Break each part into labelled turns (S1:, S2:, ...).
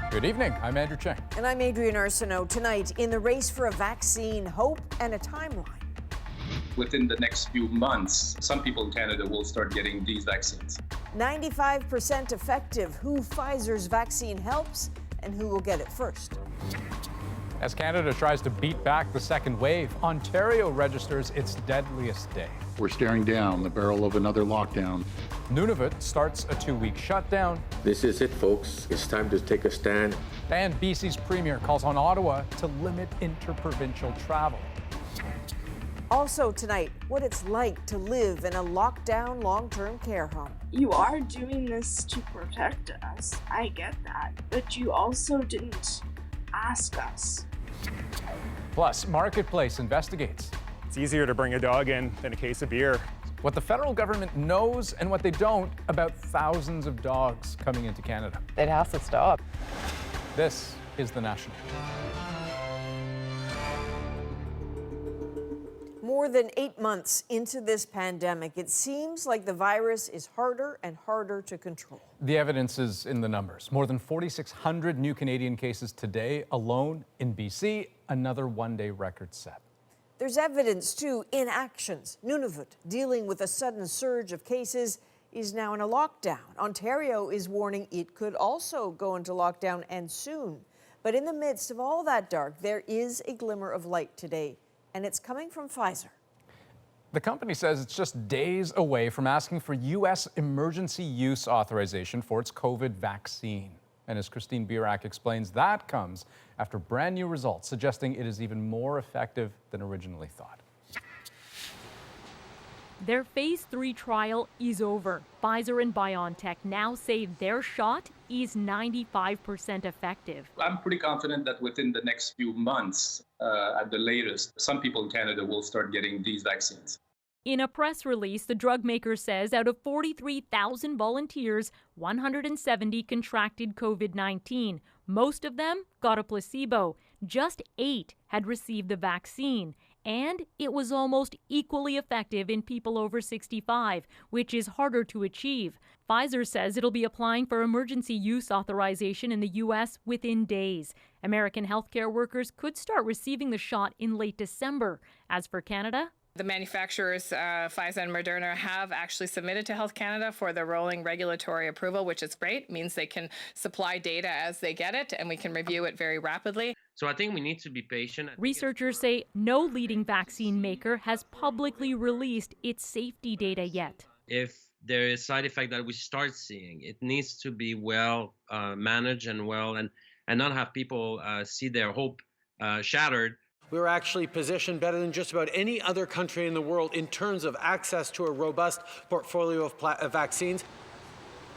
S1: Good evening, I'm Andrew Cheng.
S2: And I'm Adrian Arsenault. Tonight, in the race for a vaccine, hope and a timeline.
S3: Within the next few months, some people in Canada will start getting these vaccines.
S2: 95% effective. Who Pfizer's vaccine helps and who will get it first.
S1: As Canada tries to beat back the second wave, Ontario registers its deadliest day.
S4: We're staring down the barrel of another lockdown.
S1: Nunavut starts a 2-week shutdown.
S5: This is it, folks. It's time to take a stand.
S1: And BC's Premier calls on Ottawa to limit interprovincial travel.
S2: Also tonight, what it's like to live in a lockdown long-term care home.
S6: You are doing this to protect us. I get that. But you also didn't ask us.
S1: Plus, Marketplace investigates
S7: It's easier to bring a dog in than a case of beer.
S1: what the federal government knows and what they don't about thousands of dogs coming into Canada.
S8: It has to stop.
S1: This is The National.
S2: More than 8 months into this pandemic, it seems like the virus is harder and harder to control.
S1: The evidence is in the numbers. More than 4,600 new Canadian cases today alone in BC, another one-day record set.
S2: There's evidence, too, in actions. Nunavut, dealing with a sudden surge of cases, is now in a lockdown. Ontario is warning it could also go into lockdown, and soon. But in the midst of all that dark, there is a glimmer of light today, and it's coming from Pfizer.
S1: The company says it's just days away from asking for U.S. emergency use authorization for its COVID vaccine. And as Christine Birak explains, that comes after brand new results suggesting it is even more effective than originally thought.
S9: Their phase 3 trial is over. Pfizer and BioNTech now say their shot is 95% effective.
S3: I'm pretty confident that within the next few months, at the latest, some people in Canada will start getting these vaccines.
S9: In a press release, the drug maker says out of 43,000 volunteers, 170 contracted COVID-19. Most of them got a placebo. Just 8 had received the vaccine. And it was almost equally effective in people over 65, which is harder to achieve. Pfizer says it'll be applying for emergency use authorization in the U.S. within days. American healthcare workers could start receiving the shot in late December. As for Canada,
S10: the manufacturers, Pfizer and Moderna, have actually submitted to Health Canada for the rolling regulatory approval, which is great. It means they can supply data as they get it, and we can review it very rapidly.
S11: So I think we need to be patient.
S9: Researchers say no leading vaccine maker has publicly released its safety data yet.
S11: If there is side effect that we start seeing, it needs to be well managed and not have people see their hope shattered.
S12: We're actually positioned better than just about any other country in the world in terms of access to a robust portfolio of vaccines.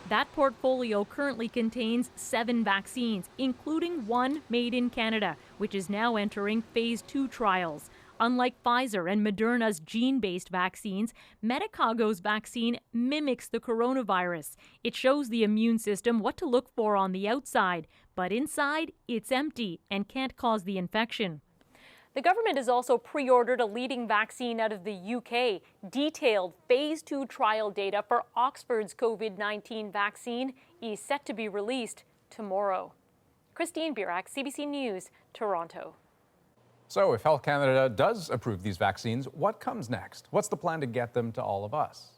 S9: That portfolio currently contains 7 vaccines, including one made in Canada, which is now entering phase 2 trials. Unlike Pfizer and Moderna's gene-based vaccines, Medicago's vaccine mimics the coronavirus. It shows the immune system what to look for on the outside, but inside it's empty and can't cause the infection. The government has also pre-ordered a leading vaccine out of the UK. Detailed phase 2 trial data for Oxford's COVID-19 vaccine is set to be released tomorrow. Christine Birak, CBC News, Toronto.
S1: So if Health Canada does approve these vaccines, what comes next? What's the plan to get them to all of us?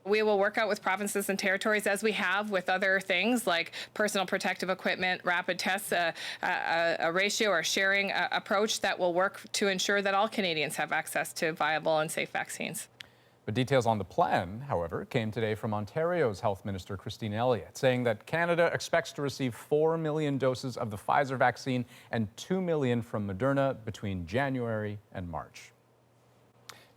S10: We will work out with provinces and territories as we have with other things like personal protective equipment, rapid tests, a ratio or sharing approach that will work to ensure that all Canadians have access to viable and safe vaccines.
S1: But details on the plan, however, came today from Ontario's Health Minister Christine Elliott, saying that Canada expects to receive 4 million doses of the Pfizer vaccine and 2 million from Moderna between January and March.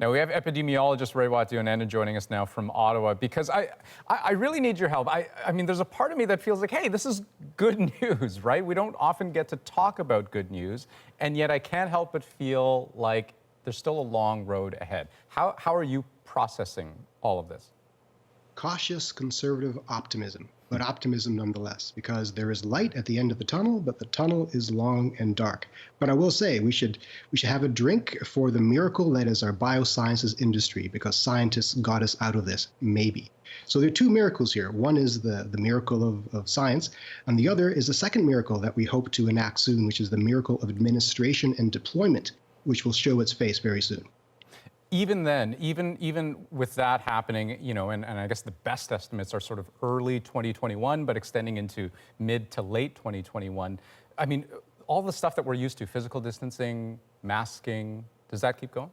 S1: Now, we have epidemiologist Ray Wationena joining us now from Ottawa because I really need your help. I mean, there's a part of me that feels like, hey, this is good news, right? We don't often get to talk about good news, and yet I can't help but feel like there's still a long road ahead. How are you processing all of this?
S8: cautious, conservative optimism, but optimism nonetheless, because there is light at the end of the tunnel, but the tunnel is long and dark. But I will say we should have a drink for the miracle that is our biosciences industry, because scientists got us out of this, maybe. So there are two miracles here. One is the miracle of science, and the other is a second miracle that we hope to enact soon, which is the miracle of administration and deployment, which will show its face very soon.
S1: Even then, even with that happening, you know, and I guess the best estimates are sort of early 2021, but extending into mid to late 2021. I mean, all the stuff that we're used to, physical distancing, masking, does that keep going?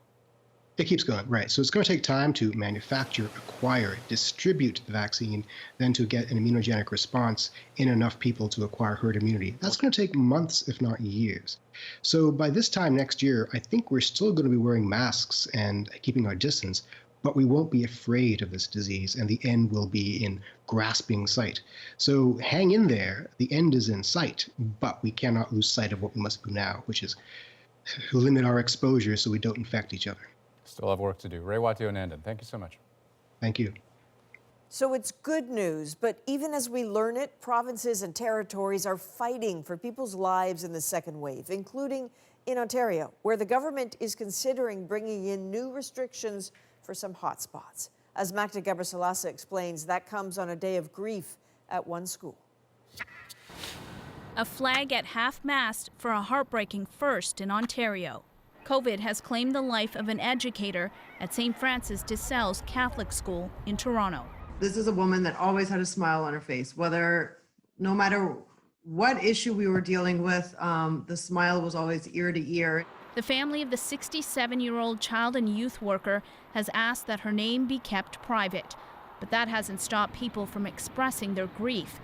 S8: It keeps going, right. So it's going to take time to manufacture, acquire, distribute the vaccine, then to get an immunogenic response in enough people to acquire herd immunity. That's going to take months, if not years. So by this time next year, I think we're still going to be wearing masks and keeping our distance, but we won't be afraid of this disease, and the end will be in grasping sight. So hang in there. The end is in sight, but we cannot lose sight of what we must do now, which is limit our exposure so we don't infect each other.
S1: Still have work to do. Rewatio-Nandan, thank you so much.
S8: Thank you.
S2: So it's good news, but even as we learn it, provinces and territories are fighting for people's lives in the second wave, including in Ontario, where the government is considering bringing in new restrictions for some hotspots. As Magda Gebrselassie explains, that comes on a day of grief at one school.
S13: A flag at half-mast for a heartbreaking first in Ontario. COVID has claimed the life of an educator at St. Francis de Sales Catholic School in Toronto.
S14: This is a woman that always had a smile on her face, no matter what issue we were dealing with, the smile was always ear to ear.
S13: The family of the 67-year-old child and youth worker has asked that her name be kept private, but that hasn't stopped people from expressing their grief.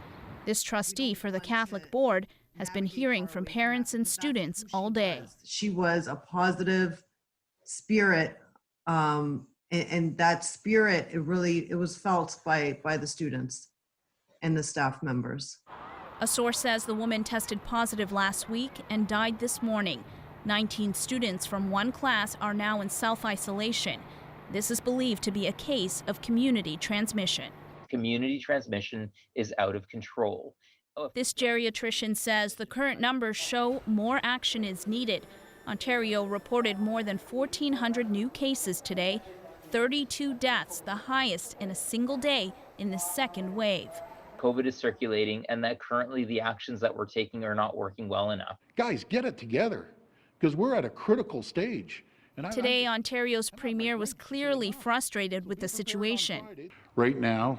S13: This trustee for the Catholic board has been hearing from parents and students all day.
S14: She was a positive spirit, and that spirit, it was felt by the students and the staff members.
S13: A source says the woman tested positive last week and died this morning. 19 students from one class are now in self-isolation. This is believed to be a case of community transmission.
S15: Community transmission is out of control.
S13: This geriatrician says the current numbers show more action is needed. Ontario reported more than 1,400 new cases today, 32 deaths, the highest in a single day in the second wave.
S15: COVID is circulating, and that currently the actions that we're taking are not working well enough.
S4: Guys, get it together, because we're at a critical stage.
S13: Today, Ontario's premier was clearly frustrated with the situation.
S4: Right now,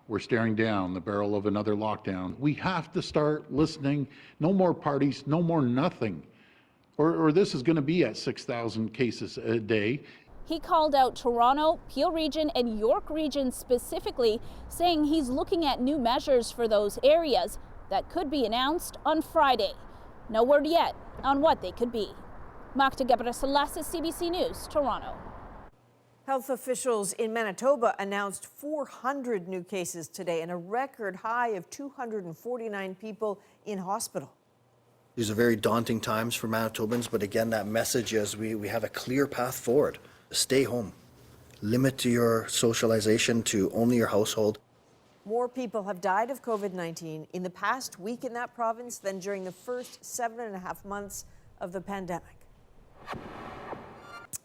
S4: we're staring down the barrel of another lockdown. We have to start listening. No more parties, no more nothing. Or this is going to be at 6,000 cases a day.
S13: He called out Toronto, Peel Region, and York Region specifically, saying he's looking at new measures for those areas that could be announced on Friday. No word yet on what they could be. Magda Gebrselassie, CBC News, Toronto.
S2: Health officials in Manitoba announced 400 new cases today and a record high of 249 people in hospital.
S16: These are very daunting times for Manitobans, but again, that message is we have a clear path forward. Stay home. Limit your socialization to only your household.
S2: More people have died of COVID-19 in the past week in that province than during the first 7.5 months of the pandemic.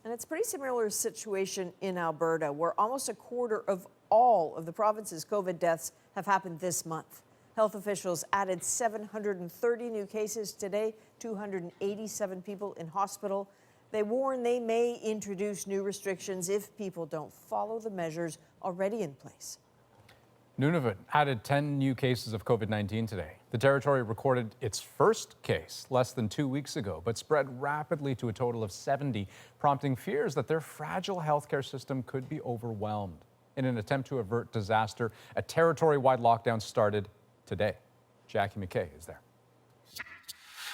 S2: And it's a pretty similar situation in Alberta, where almost a quarter of all of the province's COVID deaths have happened this month. Health officials added 730 new cases today, 287 people in hospital. They warn they may introduce new restrictions if people don't follow the measures already in place.
S1: Nunavut added 10 new cases of COVID-19 today. The territory recorded its first case less than 2 weeks ago, but spread rapidly to a total of 70, prompting fears that their fragile healthcare system could be overwhelmed. In an attempt to avert disaster, a territory-wide lockdown started today. Jackie McKay is there.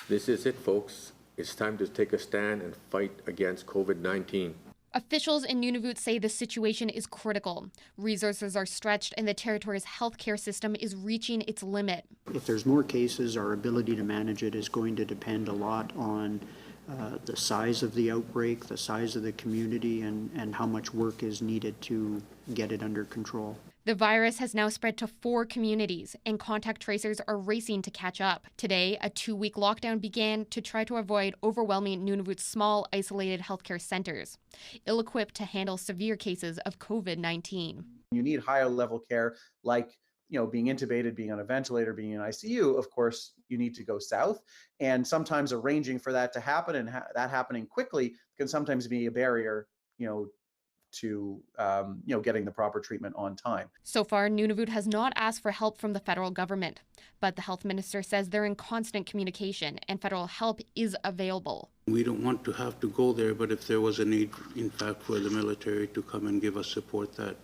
S5: This is it, folks. It's time to take a stand and fight against COVID-19.
S17: Officials in Nunavut say the situation is critical. Resources are stretched and the territory's healthcare system is reaching its limit.
S18: If there's more cases, our ability to manage it is going to depend a lot on the size of the outbreak, the size of the community, and how much work is needed to get it under control.
S17: The virus has now spread to 4 communities, and contact tracers are racing to catch up. Today, a 2-week lockdown began to try to avoid overwhelming Nunavut's small, isolated healthcare centers, ill-equipped to handle severe cases of COVID-19.
S19: You need higher level care, like being intubated, being on a ventilator, being in ICU. Of course, you need to go south, and sometimes arranging for that to happen and that happening quickly can sometimes be a barrier, to getting the proper treatment on time.
S17: So far, Nunavut has not asked for help from the federal government, but the health minister says they're in constant communication and federal help is available.
S20: We don't want to have to go there, but if there was a need, in fact, for the military to come and give us support, that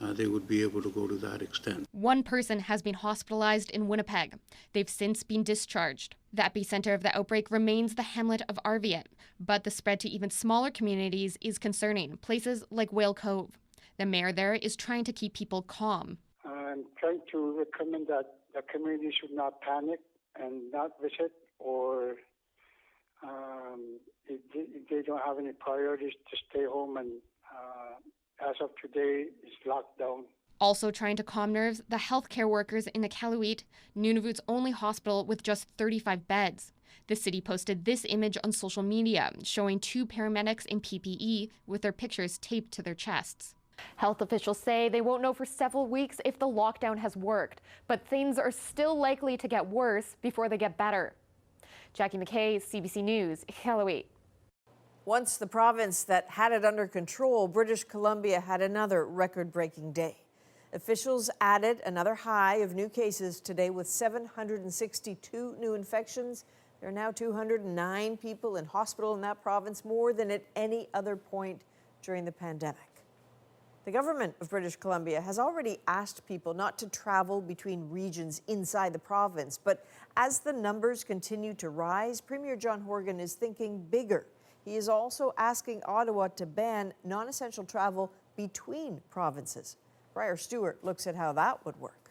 S20: they would be able to go to that extent.
S17: One person has been hospitalized in Winnipeg. They've since been discharged. The epicenter of the outbreak remains the hamlet of Arviat, but the spread to even smaller communities is concerning, places like Whale Cove. The mayor there is trying to keep people calm.
S21: I'm trying to recommend that the community should not panic and not visit, or if they don't have any priorities, to stay home, and as of today, it's locked down.
S17: Also trying to calm nerves, the healthcare workers in Iqaluit, Nunavut's only hospital with just 35 beds. The city posted this image on social media, showing 2 paramedics in PPE with their pictures taped to their chests.
S22: Health officials say they won't know for several weeks if the lockdown has worked, but things are still likely to get worse before they get better. Jackie McKay, CBC News, Iqaluit.
S2: Once the province that had it under control, British Columbia had another record-breaking day. Officials added another high of new cases today with 762 new infections. There are now 209 people in hospital in that province, more than at any other point during the pandemic. The government of British Columbia has already asked people not to travel between regions inside the province. But as the numbers continue to rise, Premier John Horgan is thinking bigger. He is also asking Ottawa to ban non-essential travel between provinces. Briar Stewart looks at how that would work.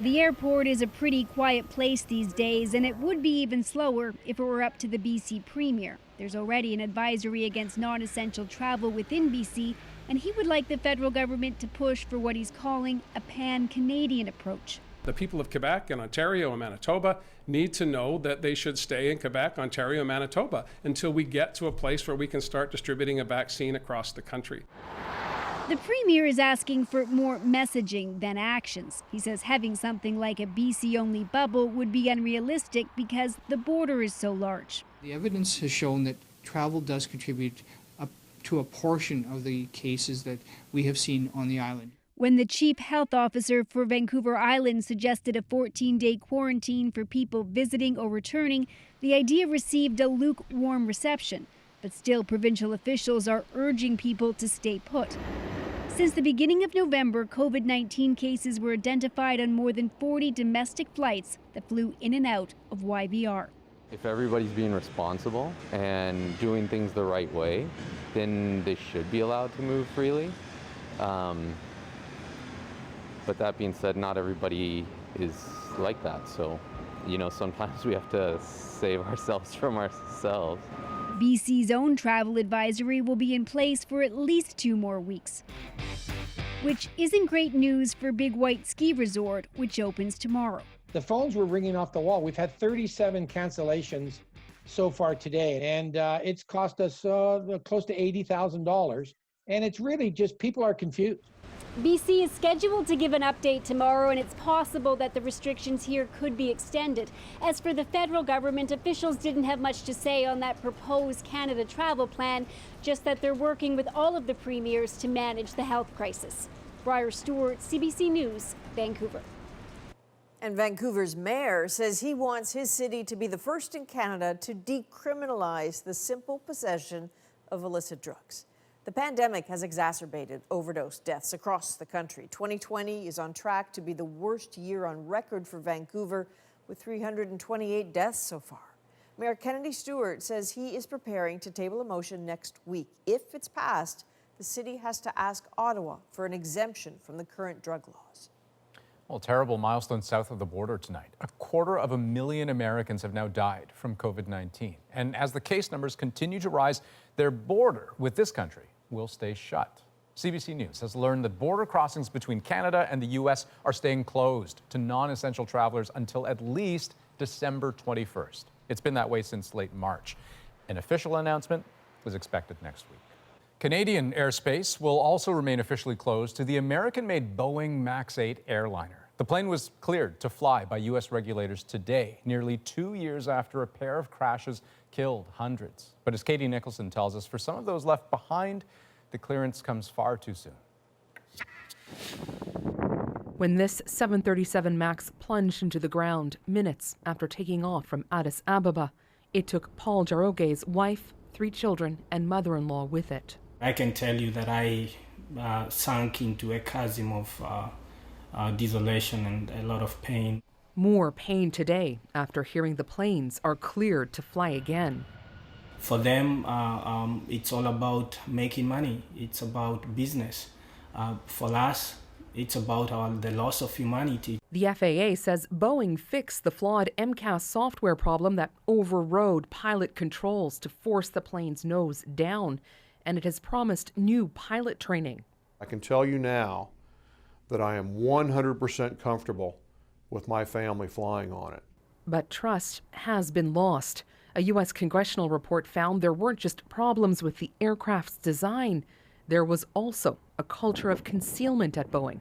S23: The airport is a pretty quiet place these days, and it would be even slower if it were up to the BC Premier. There's already an advisory against non-essential travel within BC, and he would like the federal government to push for what he's calling a pan-Canadian approach.
S24: The people of Quebec and Ontario and Manitoba need to know that they should stay in Quebec, Ontario, and Manitoba until we get to a place where we can start distributing a vaccine across the country.
S23: The Premier is asking for more messaging than actions. He says having something like a BC-only bubble would be unrealistic because the border is so large.
S25: The evidence has shown that travel does contribute to a portion of the cases that we have seen on the island.
S23: When the chief health officer for Vancouver Island suggested a 14-day quarantine for people visiting or returning, the idea received a lukewarm reception. But still, provincial officials are urging people to stay put. Since the beginning of November, COVID-19 cases were identified on more than 40 domestic flights that flew in and out of YVR.
S26: If everybody's being responsible and doing things the right way, then they should be allowed to move freely. But that being said, not everybody is like that. So, sometimes we have to save ourselves from ourselves.
S23: BC's own travel advisory will be in place for at least 2 more weeks. Which isn't great news for Big White Ski Resort, which opens tomorrow.
S27: The phones were ringing off the wall. We've had 37 cancellations so far today, and it's cost us close to $80,000. And it's really just people are confused.
S23: BC is scheduled to give an update tomorrow, and it's possible that the restrictions here could be extended. As for the federal government, officials didn't have much to say on that proposed Canada travel plan, just that they're working with all of the premiers to manage the health crisis. Briar Stewart, CBC News, Vancouver.
S2: And Vancouver's mayor says he wants his city to be the first in Canada to decriminalize the simple possession of illicit drugs. The pandemic has exacerbated overdose deaths across the country. 2020 is on track to be the worst year on record for Vancouver, with 328 deaths so far. Mayor Kennedy Stewart says he is preparing to table a motion next week. If it's passed, the city has to ask Ottawa for an exemption from the current drug laws.
S1: Well, terrible milestone south of the border tonight. 250,000 Americans have now died from COVID-19. And as the case numbers continue to rise, their border with this country will stay shut. CBC News has learned that border crossings between Canada and the U.S. are staying closed to non-essential travelers until at least December 21st. It's been that way since late March. An official announcement is expected next week. Canadian airspace will also remain officially closed to the American-made Boeing MAX 8 airliner. The plane was cleared to fly by U.S. regulators today, nearly 2 years after a pair of crashes killed hundreds. But as Katie Nicholson tells us, for some of those left behind, the clearance comes far too soon.
S3: When this 737 MAX plunged into the ground minutes after taking off from Addis Ababa, it took Paul Jaroge's wife, 3 children, and mother-in-law with it.
S6: I can tell you that I sunk into a chasm of desolation and a lot of pain.
S3: More pain today after hearing the planes are cleared to fly again.
S6: For them, it's all about making money. It's about business. For us, it's about the loss of humanity.
S3: The FAA says Boeing fixed the flawed MCAS software problem that overrode pilot controls to force the plane's nose down, and it has promised new pilot training.
S7: I can tell you now that I am 100% comfortable with my family flying on it.
S3: But trust has been lost. A U.S. congressional report found there weren't just problems with the aircraft's design. There was also a culture of concealment at Boeing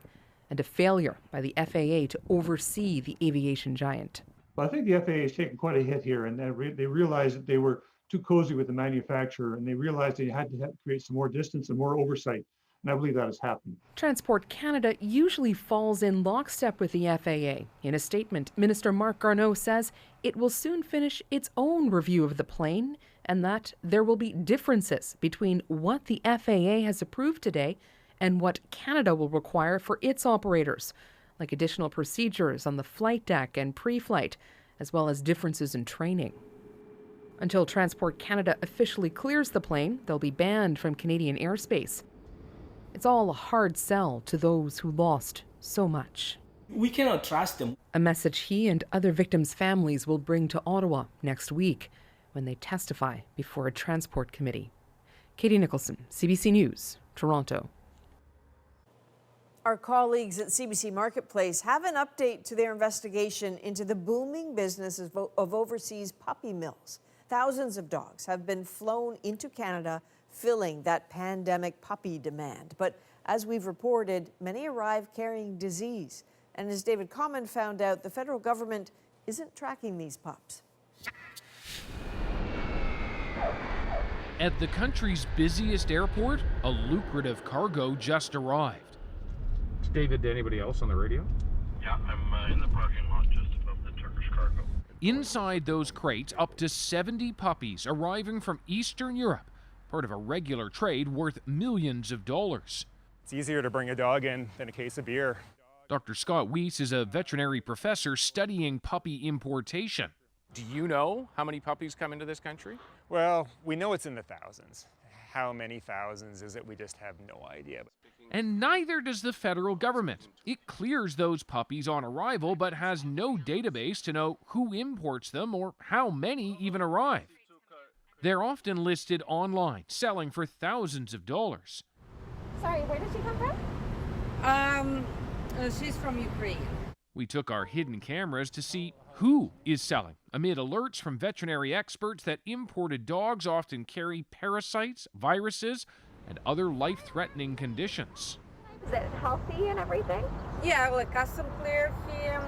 S3: and a failure by the FAA to oversee the aviation giant.
S9: I think the FAA has taken quite a hit here, and they realized that they were too cozy with the manufacturer, and they realized they had to create some more distance and more oversight. And I believe that has happened.
S3: Transport Canada usually falls in lockstep with the FAA. In a statement, Minister Marc Garneau says it will soon finish its own review of the plane and that there will be differences between what the FAA has approved today and what Canada will require for its operators, like additional procedures on the flight deck and pre-flight, as well as differences in training. Until Transport Canada officially clears the plane, they'll be banned from Canadian airspace. It's all a hard sell to those who lost so much.
S6: We cannot trust them.
S3: A message he and other victims' families will bring to Ottawa next week when they testify before a transport committee. Katie Nicholson, CBC News, Toronto.
S2: Our colleagues at CBC Marketplace have an update to their investigation into the booming business of overseas puppy mills. Thousands of dogs have been flown into Canada, filling that pandemic puppy demand. But as we've reported, many arrive carrying disease. And as David Common found out, the federal government isn't tracking these pups.
S10: At the country's busiest airport, a lucrative cargo just arrived.
S11: David, anybody else on the radio?
S12: Yeah, I'm in the parking lot just above the Turkish cargo.
S10: Inside those crates, up to 70 puppies arriving from Eastern Europe, part of a regular trade worth millions of dollars.
S28: It's easier to bring a dog in than a case of beer.
S10: Dr. Scott Weiss is a veterinary professor studying puppy importation.
S11: Do you know how many puppies come into this country?
S28: Well, we know it's in the thousands. How many thousands is it? We just have no idea.
S10: And neither does the federal government. It clears those puppies on arrival, but has no database to know who imports them or how many even arrive. They're often listed online, selling for thousands of dollars.
S29: Sorry, where did she come from? She's from Ukraine.
S10: We took our hidden cameras to see who is selling, amid alerts from veterinary experts that imported dogs often carry parasites, viruses, and other life-threatening conditions.
S29: Is it healthy and everything? Yeah, like custom cleared him.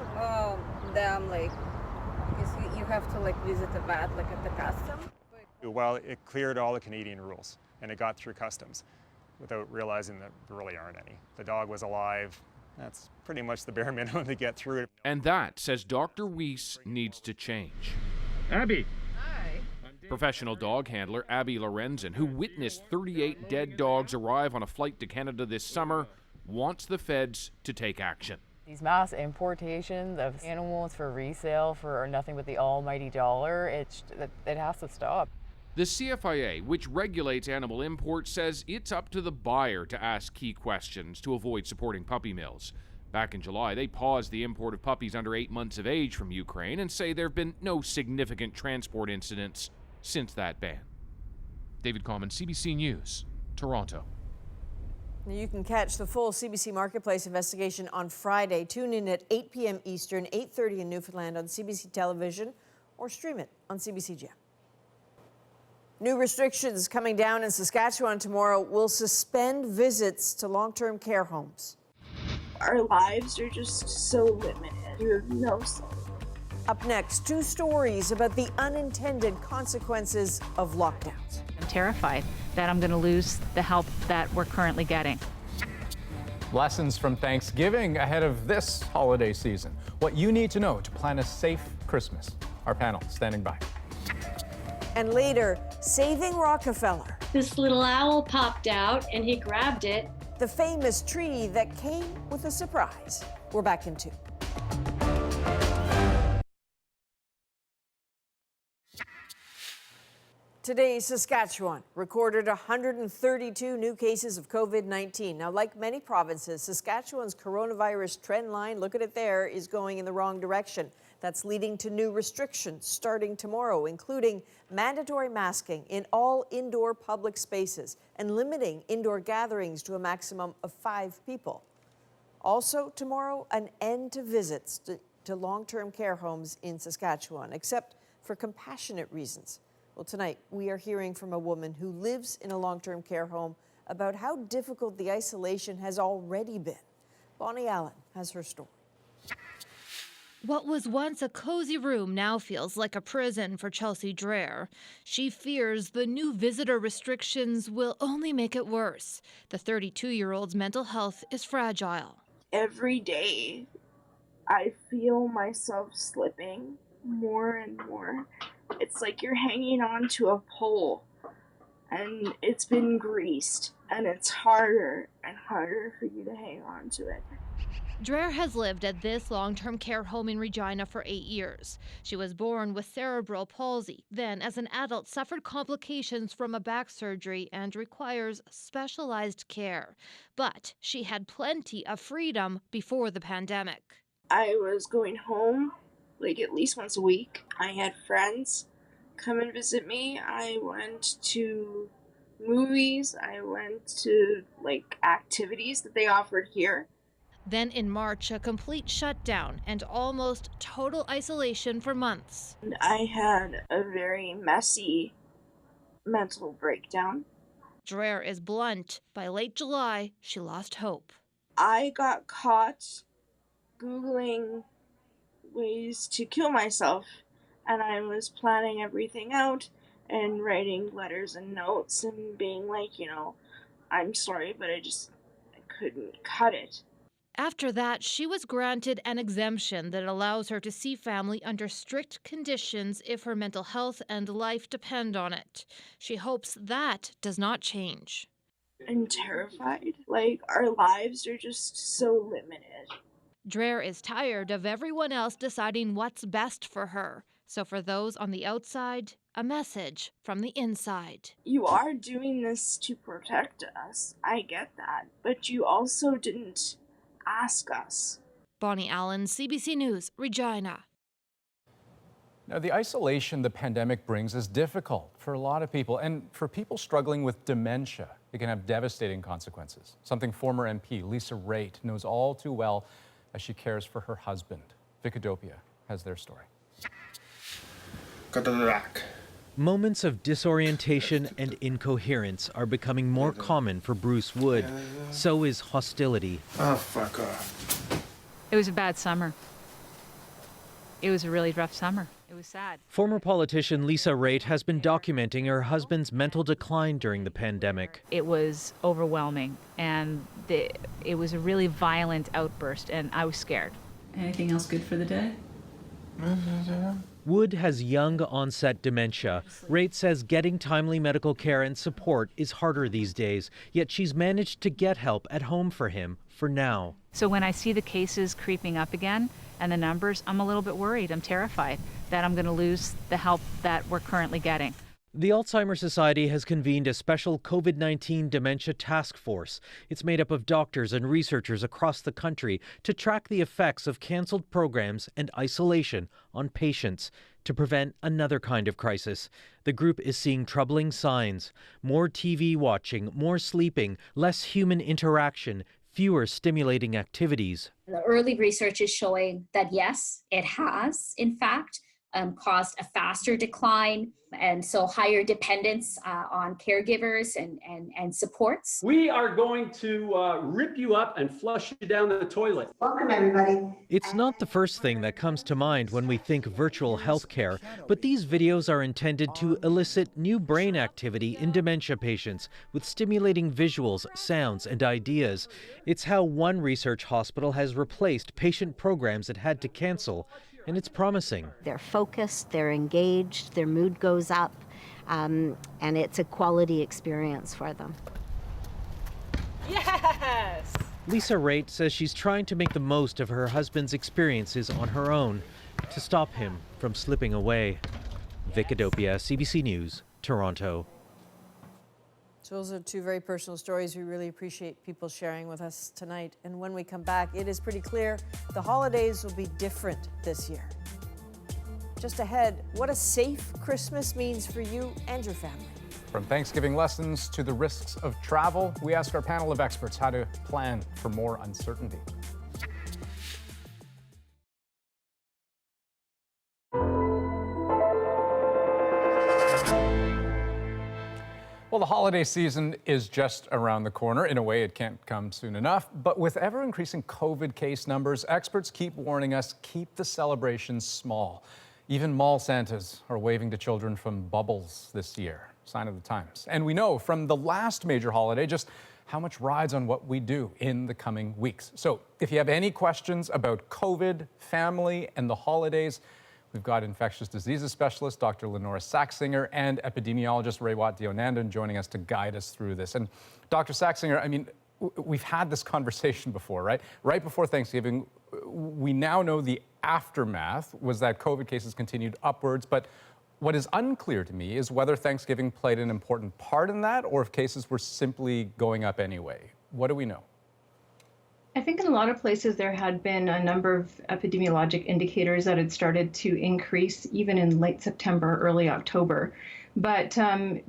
S29: Them like, you have to like visit the vet like at the custom.
S28: Well, it cleared all the Canadian rules, and it got through customs without realizing that there really aren't any. The dog was alive. That's pretty much the bare minimum to get through it.
S10: And that, says Dr. Weiss, needs to change.
S11: Abby.
S10: Professional dog handler Abby Lorenzen, who witnessed 38 dead dogs arrive on a flight to Canada this summer, wants the feds to take action.
S30: These mass importations of animals for resale for nothing but the almighty dollar, it has to stop.
S10: The CFIA, which regulates animal imports, says it's up to the buyer to ask key questions to avoid supporting puppy mills. Back in July, they paused the import of puppies under 8 months of age from Ukraine and say there have been no significant transport incidents since that ban. David Common, CBC News, Toronto.
S2: You can catch the full CBC Marketplace investigation on Friday. Tune in at 8 p.m. Eastern, 8:30 in Newfoundland on CBC Television, or stream it on CBC Gem. New restrictions coming down in Saskatchewan tomorrow will suspend visits to long-term care homes.
S4: Our lives are just so limited. You have no say.
S2: Up next, 2 stories about the unintended consequences of lockdowns.
S5: I'm terrified that I'm going to lose the help that we're currently getting.
S1: Lessons from Thanksgiving ahead of this holiday season. What you need to know to plan a safe Christmas. Our panel standing by.
S2: And later, saving Rockefeller.
S8: This little owl popped out and he grabbed it.
S2: The famous tree that came with a surprise. We're back in 2. Today, Saskatchewan recorded 132 new cases of COVID-19. Now, like many provinces, Saskatchewan's coronavirus trend line, look at it there, is going in the wrong direction. That's leading to new restrictions starting tomorrow, including mandatory masking in all indoor public spaces and limiting indoor gatherings to a maximum of 5 people. Also tomorrow, an end to visits to long-term care homes in Saskatchewan, except for compassionate reasons. Well, tonight, we are hearing from a woman who lives in a long-term care home about how difficult the isolation has already been. Bonnie Allen has her story.
S13: What was once a cozy room now feels like a prison for Chelsea Dreher. She fears the new visitor restrictions will only make it worse. The 32-year-old's mental health is fragile.
S4: Every day, I feel myself slipping more and more. It's like you're hanging on to a pole and it's been greased, and it's harder and harder for you to hang on to it.
S13: Dreher has lived at this long-term care home in Regina for 8 years. She was born with cerebral palsy, then as an adult suffered complications from a back surgery and requires specialized care. But she had plenty of freedom before the pandemic.
S4: I was going home like at least once a week. I had friends come and visit me. I went to movies. I went to like activities that they offered here.
S13: Then in March, a complete shutdown and almost total isolation for months.
S4: And I had a very messy mental breakdown.
S13: Dreher is blunt. By late July, she lost hope.
S4: I got caught Googling ways to kill myself, and I was planning everything out and writing letters and notes and being like, you know, I'm sorry, but I couldn't cut it.
S13: After that, she was granted an exemption that allows her to see family under strict conditions if her mental health and life depend on it. She hopes that does not change.
S4: I'm terrified. Like, our lives are just so limited.
S13: Dreher is tired of everyone else deciding what's best for her. So for those on the outside, a message from the inside.
S4: You are doing this to protect us. I get that. But you also didn't ask us.
S13: Bonnie Allen, CBC News, Regina.
S1: Now, the isolation the pandemic brings is difficult for a lot of people, and for people struggling with dementia, it can have devastating consequences. Something former MP Lisa Raitt knows all too well as she cares for her husband. Vicadopia has their story.
S14: Moments of disorientation and incoherence are becoming more common for Bruce Wood. So is hostility.
S15: Oh, fuck off.
S5: It was a bad summer. It was a really rough summer. It was sad.
S14: Former politician Lisa Raitt has been documenting her husband's mental decline during the pandemic.
S5: It was overwhelming, and it was a really violent outburst, and I was scared.
S16: Anything else good for the day?
S14: Wood has young onset dementia. Raitt says getting timely medical care and support is harder these days, yet she's managed to get help at home for him for now.
S5: So when I see the cases creeping up again and the numbers, I'm a little bit worried. I'm terrified that I'm going to lose the help that we're currently getting.
S14: The Alzheimer's Society has convened a special COVID-19 dementia task force. It's made up of doctors and researchers across the country to track the effects of canceled programs and isolation on patients to prevent another kind of crisis. The group is seeing troubling signs: more TV watching, more sleeping, less human interaction, fewer stimulating activities.
S17: The early research is showing that yes, it has, in fact, caused a faster decline, and so higher dependence on caregivers and supports.
S18: We are going to rip you up and flush you down the toilet.
S19: Welcome, everybody.
S14: It's not the first thing that comes to mind when we think virtual healthcare, but these videos are intended to elicit new brain activity in dementia patients with stimulating visuals, sounds, and ideas. It's how one research hospital has replaced patient programs it had to cancel, and it's promising.
S20: They're focused, they're engaged, their mood goes up, and it's a quality experience for them.
S2: Yes!
S14: Lisa Raitt says she's trying to make the most of her husband's experiences on her own to stop him from slipping away. Vic Adopia, CBC News, Toronto.
S2: So those are two very personal stories we really appreciate people sharing with us tonight. And when we come back, it is pretty clear the holidays will be different this year. Just ahead, what a safe Christmas means for you and your family.
S1: From Thanksgiving lessons to the risks of travel, we ask our panel of experts how to plan for more uncertainty. Well, the holiday season is just around the corner. In a way, it can't come soon enough. But with ever-increasing COVID case numbers, experts keep warning us, keep the celebrations small. Even mall Santas are waving to children from bubbles this year. Sign of the times. And we know from the last major holiday just how much rides on what we do in the coming weeks. So if you have any questions about COVID, family, and the holidays, we've got infectious diseases specialist Dr. Lenora Saxinger and epidemiologist Rewat Deonandan joining us to guide us through this. And Dr. Saxinger, I mean, we've had this conversation before, right? Right before Thanksgiving, we now know the aftermath was that COVID cases continued upwards, but what is unclear to me is whether Thanksgiving played an important part in that or if cases were simply going up anyway. What do we know?
S21: I think in a lot of places there had been a number of epidemiologic indicators that had started to increase even in late September, early October. But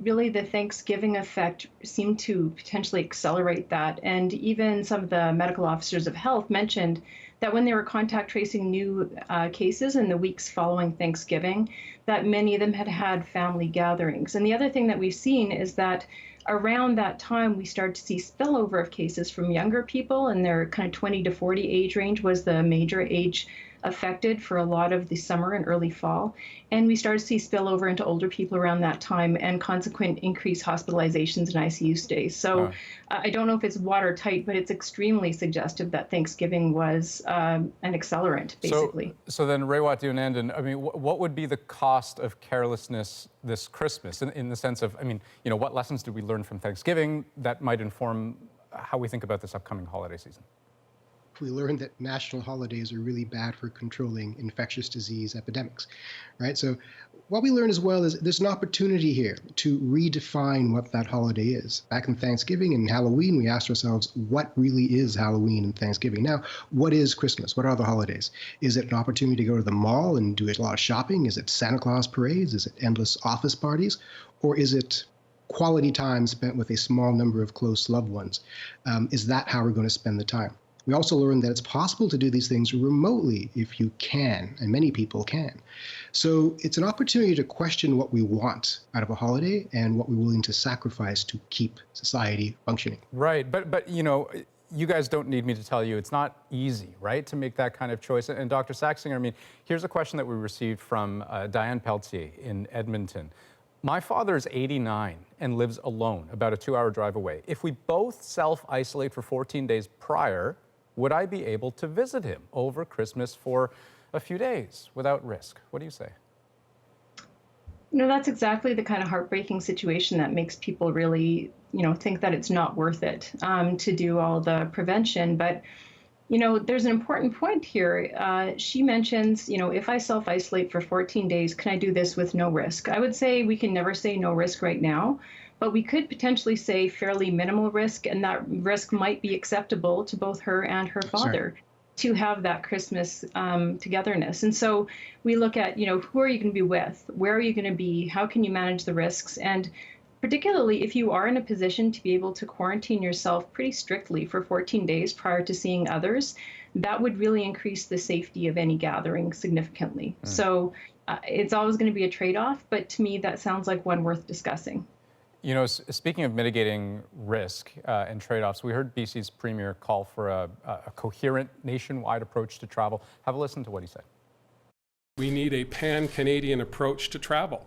S21: really the Thanksgiving effect seemed to potentially accelerate that. And even some of the medical officers of health mentioned that when they were contact tracing new cases in the weeks following Thanksgiving, that many of them had had family gatherings. And the other thing that we've seen is that around that time, we started to see spillover of cases from younger people, and their kind of 20 to 40 age range was the major age affected for a lot of the summer and early fall. And we started to see spillover into older people around that time and consequent increased hospitalizations and ICU stays. So I don't know if it's watertight, but it's extremely suggestive that Thanksgiving was an accelerant, basically.
S1: So then, Rewat Deonandan, I mean, what would be the cost of carelessness this Christmas in the sense of, I mean, you know, what lessons did we learn from Thanksgiving that might inform how we think about this upcoming holiday season?
S22: We learned that national holidays are really bad for controlling infectious disease epidemics, right? So what we learned as well is there's an opportunity here to redefine what that holiday is. Back in Thanksgiving and Halloween, we asked ourselves, what really is Halloween and Thanksgiving? Now, what is Christmas? What are the holidays? Is it an opportunity to go to the mall and do a lot of shopping? Is it Santa Claus parades? Is it endless office parties? Or is it quality time spent with a small number of close loved ones? Is that how we're going to spend the time? We also learned that it's possible to do these things remotely if you can, and many people can. So it's an opportunity to question what we want out of a holiday and what we're willing to sacrifice to keep society functioning.
S1: Right, but you know, you guys don't need me to tell you it's not easy, right, to make that kind of choice. And Dr. Saxinger, I mean, here's a question that we received from Diane Pelletier in Edmonton. My father is 89 and lives alone, about a 2-hour drive away. If we both self-isolate for 14 days prior, would I be able to visit him over Christmas for a few days without risk? What do you say?
S21: No, that's exactly the kind of heartbreaking situation that makes people really, think that it's not worth it to do all the prevention. But You know, there's an important point here. She mentions, you know, if I self-isolate for 14 days, can I do this with no risk? I would say we can never say no risk right now, but we could potentially say fairly minimal risk, and that risk might be acceptable to both her and her father. Sure. To have that Christmas togetherness. And so we look at, you know, who are you going to be with? Where are you going to be? How can you manage the risks? And particularly if you are in a position to be able to quarantine yourself pretty strictly for 14 days prior to seeing others, that would really increase the safety of any gathering significantly. So it's always going to be a trade-off, but to me, that sounds like one worth discussing.
S1: You know, speaking of mitigating risk and trade-offs, we heard BC's Premier call for a coherent nationwide approach to travel. Have a listen to what he said.
S3: We need a pan-Canadian approach to travel.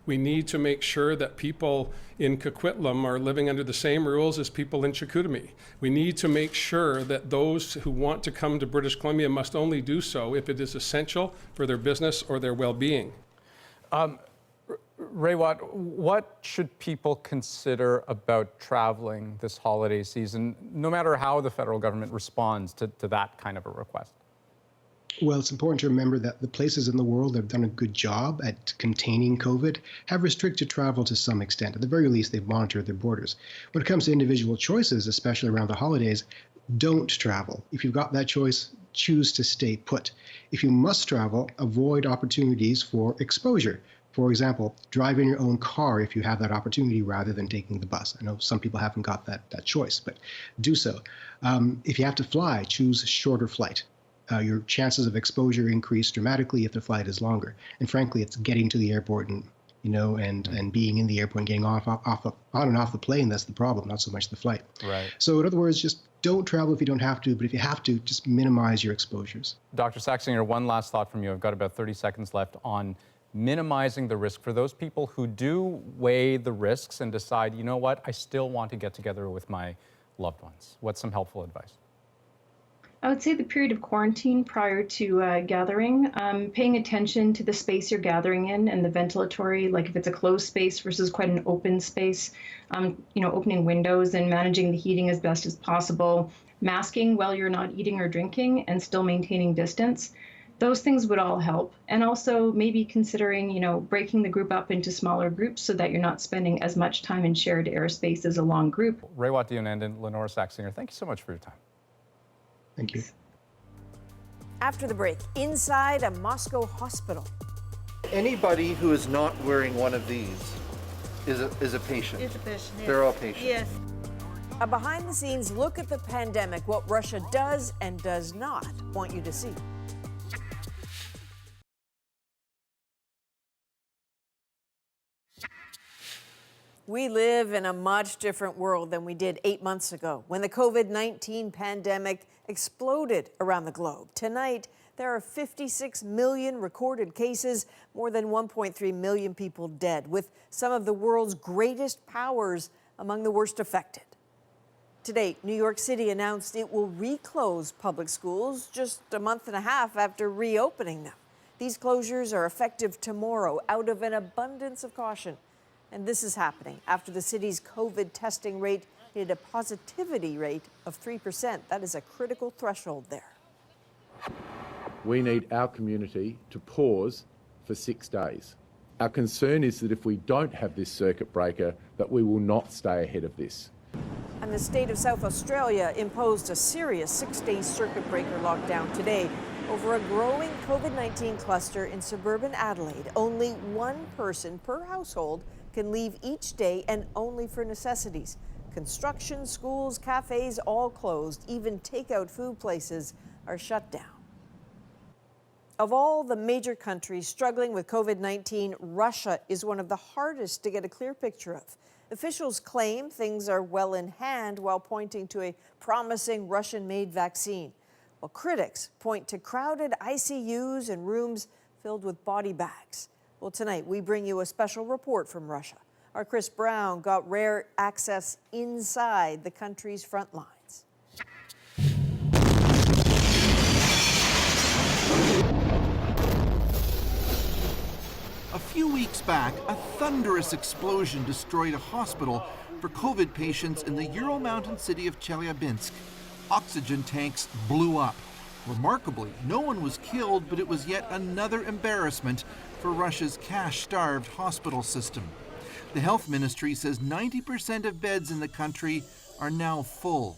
S3: We need to make sure that people in Coquitlam are living under the same rules as people in Chicoutimi. We need to make sure that those who want to come to British Columbia must only do so if it is essential for their business or their well-being.
S1: Raywat, what should people consider about traveling this holiday season, no matter how the federal government responds to that kind of a request?
S22: Well, it's important to remember that the places in the world that have done a good job at containing COVID have restricted travel to some extent. At the very least, they've monitored their borders. When it comes to individual choices, especially around the holidays, don't travel. If you've got that choice, choose to stay put. If you must travel, avoid opportunities for exposure. For example, drive in your own car if you have that opportunity rather than taking the bus. I know some people haven't got that choice, but do so. If you have to fly, choose a shorter flight. Your chances of exposure increase dramatically if the flight is longer. And frankly, it's getting to the airport and being in the airport and getting on and off the plane that's the problem, not so much the flight.
S1: Right.
S22: So in other words, just don't travel if you don't have to, but if you have to, just minimize your exposures.
S1: Dr. Saxinger, one last thought from you. I've got about 30 seconds left on minimizing the risk for those people who do weigh the risks and decide, you know what, I still want to get together with my loved ones. What's some helpful advice?
S21: I would say the period of quarantine prior to gathering, paying attention to the space you're gathering in and the ventilatory, like if it's a closed space versus quite an open space, opening windows and managing the heating as best as possible, masking while you're not eating or drinking and still maintaining distance. Those things would all help. And also maybe considering, breaking the group up into smaller groups so that you're not spending as much time in shared airspace as a long group.
S1: Raywat Dionand and Lenora Saxinger, thank you so much for your time.
S22: Thank you.
S2: After the break, inside a Moscow hospital.
S6: Anybody who is not wearing one of these is a patient.
S29: It's a patient, yes.
S6: They're all patients.
S2: Yes. A behind-the-scenes look at the pandemic, what Russia does and does not want you to see. We live in a much different world than we did 8 months ago when the COVID-19 pandemic exploded around the globe. Tonight, there are 56 million recorded cases, more than 1.3 million people dead, with some of the world's greatest powers among the worst affected. Today, New York City announced it will reclose public schools just a month and a half after reopening them. These closures are effective tomorrow out of an abundance of caution. And this is happening after the city's COVID testing rate hit a positivity rate of 3%. That is a critical threshold there.
S7: We need our community to pause for 6 days. Our concern is that if we don't have this circuit breaker, that we will not stay ahead of this.
S2: And the state of South Australia imposed a serious 6-day circuit breaker lockdown today over a growing COVID-19 cluster in suburban Adelaide. Only one person per household can leave each day and only for necessities. Construction, schools, cafes, all closed. Even takeout food places are shut down. Of all the major countries struggling with COVID-19, Russia is one of the hardest to get a clear picture of. Officials claim things are well in hand while pointing to a promising Russian-made vaccine, while critics point to crowded ICUs and rooms filled with body bags. Well, tonight we bring you a special report from Russia. Our Chris Brown got rare access inside the country's front lines.
S9: A few weeks back, a thunderous explosion destroyed a hospital for COVID patients in the Ural Mountain city of Chelyabinsk.
S6: oxygen tanks blew up. Remarkably, no one was killed, but it was yet another embarrassment for Russia's cash-starved hospital system. The health ministry says 90% of beds in the country are now full.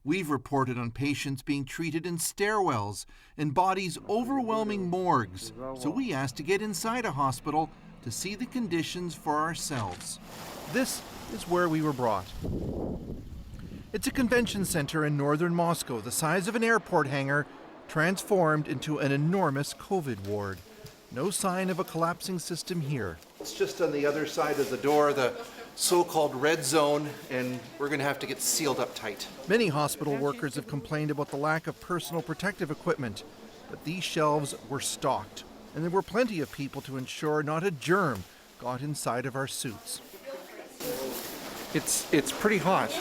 S6: We've reported on patients being treated in stairwells and bodies overwhelming morgues, so we asked to get inside a hospital to see the conditions for ourselves. This is where we were brought. It's a convention center in northern Moscow, the size of an airport hangar, transformed into an enormous COVID ward. No sign of a collapsing system here. It's just on the other side of the door, the so-called red zone, and we're going to have to get sealed up tight. Many hospital workers have complained about the lack of personal protective equipment, but these shelves were stocked, and there were plenty of people to ensure not a germ got inside of our suits. It's pretty hot,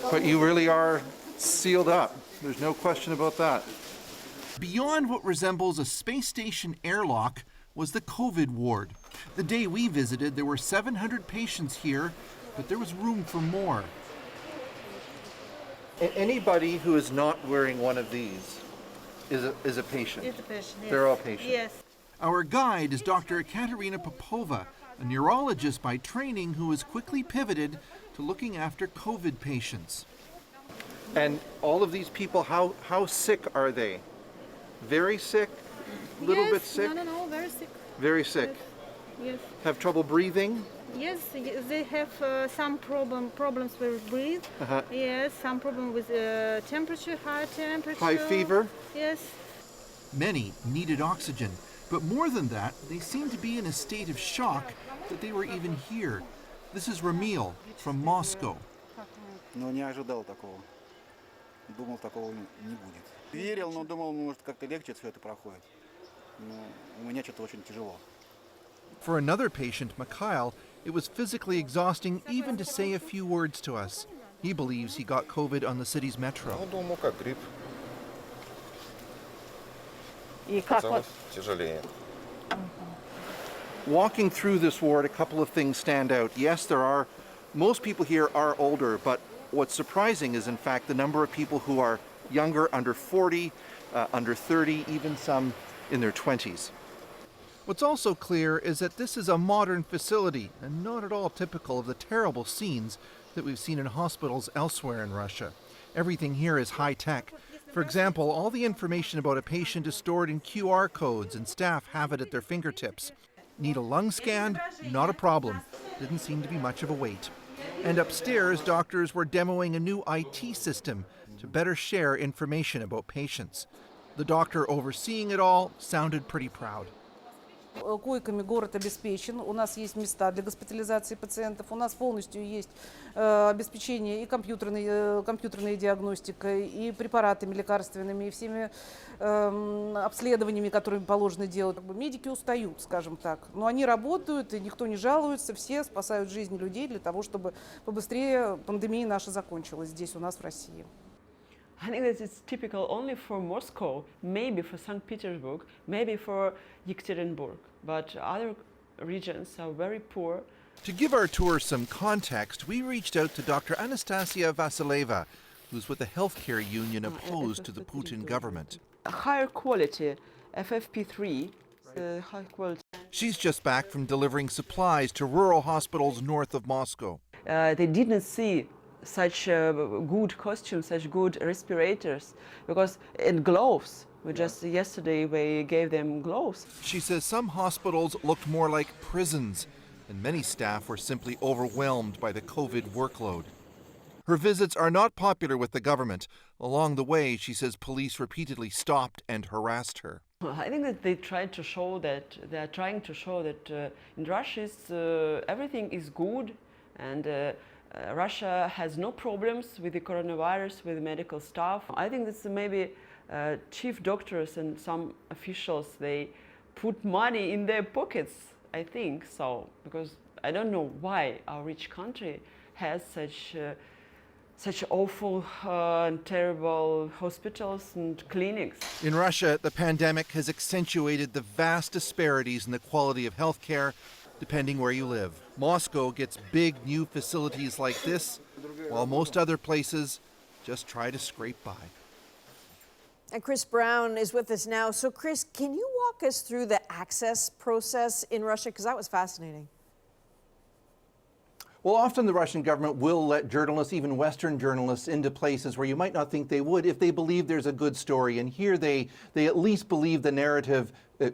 S6: but you really are sealed up. There's no question about that. Beyond what resembles a space station airlock was the COVID ward. The day we visited, there were 700 patients here, but there was room for more. Anybody who is not wearing one of these is a patient.
S29: It's a patient, yes.
S6: They're all patients.
S29: Yes.
S6: Our guide is Dr. Katerina Popova, a neurologist by training who has quickly pivoted to looking after COVID patients. And all of these people, how sick are they? Very sick? Little bit sick?
S29: No, very sick.
S6: Very sick.
S29: Yes.
S6: Have trouble breathing?
S29: Yes, they have some problems with breathe. Yes, some problem with temperature, high temperature.
S6: High fever?
S29: Yes.
S6: Many needed oxygen, but more than that, they seemed to be in a state of shock that they were even here. This is Ramil from Moscow.
S11: Но не ожидал такого. Думал, такого не будет. Верил, но думал, может, как-то легче все это проходит. Но у меня что-то очень тяжело.
S6: For another patient, Mikhail, it was physically exhausting even to say a few words to us. He believes he got COVID on the city's metro.
S11: Думал, как грипп.
S29: И как вот?
S11: Тяжелее.
S6: Walking through this ward, a couple of things stand out. Yes, most people here are older, but what's surprising is, in fact, the number of people who are younger, under 40, under 30, even some in their 20s. What's also clear is that this is a modern facility and not at all typical of the terrible scenes that we've seen in hospitals elsewhere in Russia. Everything here is high-tech. For example, all the information about a patient is stored in QR codes and staff have it at their fingertips. Need a lung scan? Not a problem. Didn't seem to be much of a wait. And upstairs, doctors were demoing a new IT system to better share information about patients. The doctor overseeing it all sounded pretty proud.
S12: Койками город обеспечен, у нас есть места для госпитализации пациентов, у нас полностью есть обеспечение и компьютерной диагностикой, и препаратами лекарственными, и всеми обследованиями, которые положено делать. Медики устают, скажем так, но они работают, и никто не жалуется, все спасают жизни людей для того, чтобы побыстрее пандемия наша закончилась здесь у нас в России.
S19: I think that it's typical only for Moscow, maybe for St. Petersburg, maybe for Yekaterinburg, but other regions are very poor.
S6: To give our tour some context, we reached out to Dr. Anastasia Vasileva, who's with the healthcare union opposed to the Putin government.
S19: Higher quality, FFP3, high quality.
S6: She's just back from delivering supplies to rural hospitals north of Moscow.
S19: They didn't see such good costumes, such good respirators, and gloves. Yesterday we gave them gloves.
S6: She says some hospitals looked more like prisons, and many staff were simply overwhelmed by the COVID workload. Her visits are not popular with the government. Along the way, she says police repeatedly stopped and harassed her.
S19: I think that they are trying to show that in Russia everything is good, and Russia has no problems with the coronavirus, with the medical staff. I think that's maybe chief doctors and some officials, they put money in their pockets, I think so, because I don't know why our rich country has such awful and terrible hospitals and clinics.
S6: In Russia, the pandemic has accentuated the vast disparities in the quality of healthcare depending where you live. Moscow gets big new facilities like this, while most other places just try to scrape by.
S2: And Chris Brown is with us now. So Chris, can you walk us through the access process in Russia? Because that was fascinating.
S4: Well, often the Russian government will let journalists, even Western journalists, into places where you might not think they would if they believe there's a good story. And here they at least believe the narrative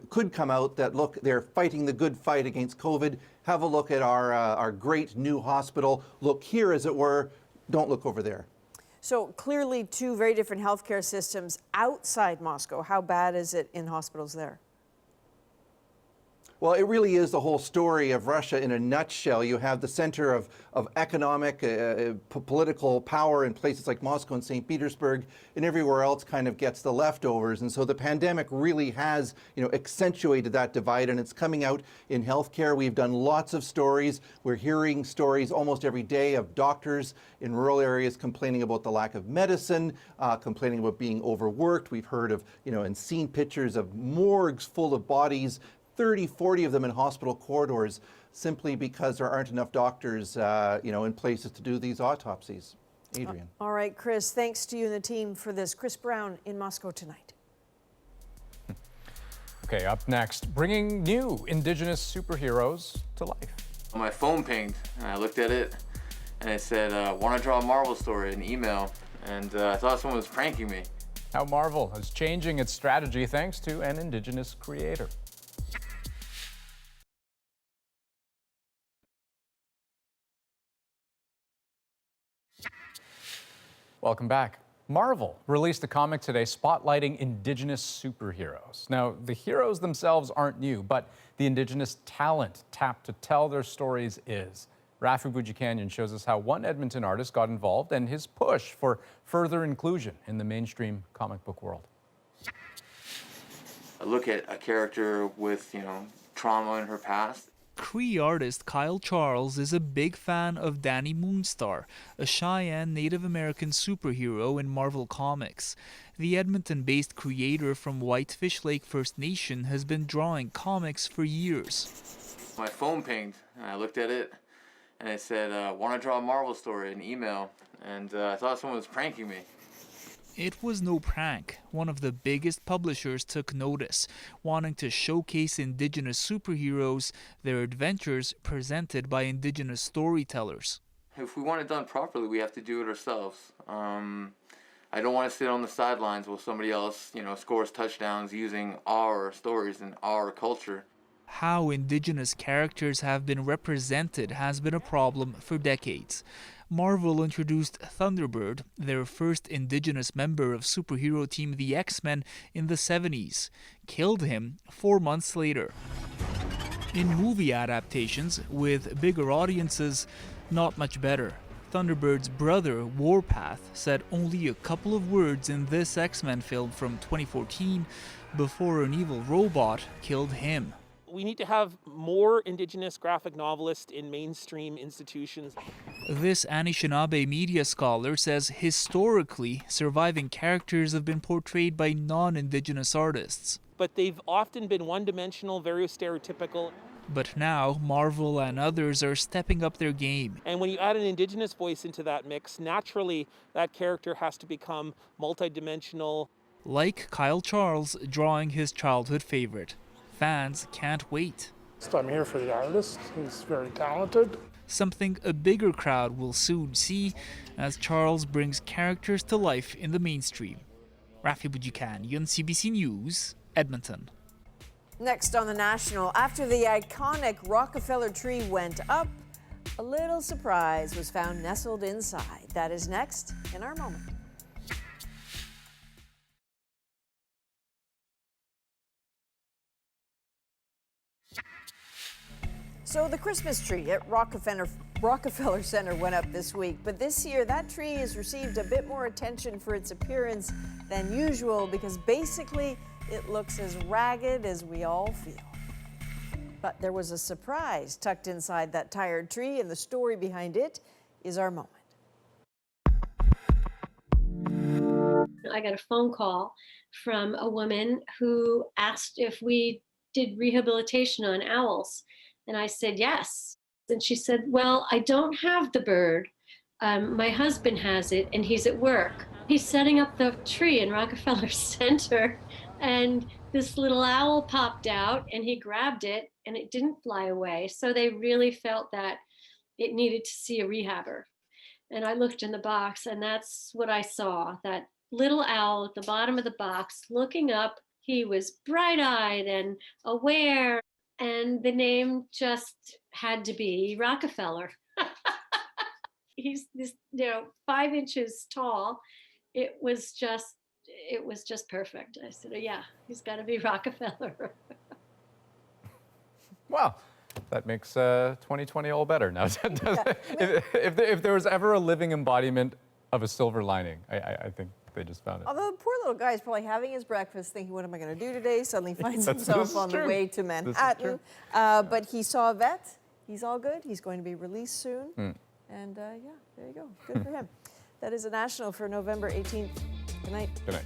S4: could come out that, look, they're fighting the good fight against COVID. Have a look at our great new hospital. Look here, as it were. Don't look over there.
S2: So clearly two very different healthcare systems outside Moscow. How bad is it in hospitals there?
S4: Well, it really is the whole story of Russia in a nutshell. You have the center of economic, political power in places like Moscow and St. Petersburg, and everywhere else kind of gets the leftovers. And so the pandemic really has, accentuated that divide, and it's coming out in healthcare. We've done lots of stories. We're hearing stories almost every day of doctors in rural areas complaining about the lack of medicine, complaining about being overworked. We've heard of, and seen pictures of morgues full of bodies, 30, 40 of them in hospital corridors, simply because there aren't enough doctors, in places to do these autopsies. Adrian.
S2: All right, Chris, thanks to you and the team for this. Chris Brown in Moscow tonight.
S1: Okay, up next, bringing new Indigenous superheroes to life.
S8: My phone pinged, and I looked at it, and it said, want to draw a Marvel story, an email, and I thought someone was pranking me.
S1: How Marvel is changing its strategy thanks to an Indigenous creator. Welcome back. Marvel released a comic today spotlighting Indigenous superheroes. Now, the heroes themselves aren't new, but the Indigenous talent tapped to tell their stories is. Rafi Boudjikanian shows us how one Edmonton artist got involved and his push for further inclusion in the mainstream comic book world.
S8: I look at a character with, trauma in her past.
S10: Cree artist Kyle Charles is a big fan of Danny Moonstar, a Cheyenne Native American superhero in Marvel Comics. The Edmonton-based creator from Whitefish Lake First Nation has been drawing comics for years.
S8: My phone pinged, and I looked at it, and it said, want to draw a Marvel story, an email, and I thought someone was pranking me.
S10: It was no prank. One of the biggest publishers took notice, wanting to showcase Indigenous superheroes, their adventures presented by Indigenous storytellers.
S8: If we want it done properly, we have to do it ourselves. I don't want to sit on the sidelines while somebody else, scores touchdowns using our stories and our culture.
S10: How Indigenous characters have been represented has been a problem for decades. Marvel introduced Thunderbird, their first Indigenous member of superhero team the X-Men, in the 70s, killed him 4 months later. In movie adaptations, with bigger audiences, not much better. Thunderbird's brother, Warpath, said only a couple of words in this X-Men film from 2014 before an evil robot killed him.
S23: We need to have more Indigenous graphic novelists in mainstream institutions.
S10: This Anishinaabe media scholar says historically, surviving characters have been portrayed by non-Indigenous artists.
S23: But they've often been one-dimensional, very stereotypical.
S10: But now, Marvel and others are stepping up their game.
S23: And when you add an Indigenous voice into that mix, naturally that character has to become multidimensional.
S10: Like Kyle Charles drawing his childhood favorite. Fans can't wait.
S15: I'm here for the artist. He's very talented.
S10: Something a bigger crowd will soon see as Charles brings characters to life in the mainstream. Rafi Boudjikanian, CBC News, Edmonton.
S2: Next on The National, after the iconic Rockefeller tree went up, a little surprise was found nestled inside. That is next in our moment. So the Christmas tree at Rockefeller Center went up this week, but this year that tree has received a bit more attention for its appearance than usual because basically it looks as ragged as we all feel. But there was a surprise tucked inside that tired tree, and the story behind it is our moment.
S24: I got a phone call from a woman who asked if we did rehabilitation on owls. And I said, yes. And she said, well, I don't have the bird, My husband has it, and he's at work. He's setting up the tree in Rockefeller Center, and this little owl popped out, and he grabbed it, and it didn't fly away. So they really felt that it needed to see a rehabber. And I looked in the box, and that's what I saw, that little owl at the bottom of the box looking up. He was bright-eyed and aware, and the name just had to be Rockefeller. He's this, 5 inches tall. It was just perfect. I said, oh, yeah, he's got to be Rockefeller.
S1: Well, that makes 2020 all better now. If there was ever a living embodiment of a silver lining, I think they just found it.
S2: Although the poor little guy is probably having his breakfast thinking, what am I going to do today? Suddenly finds himself on the way to Manhattan. But he saw a vet. He's all good. He's going to be released soon. And yeah, there you go. Good for him. That is a national for November 18th. Good night.
S1: Good night.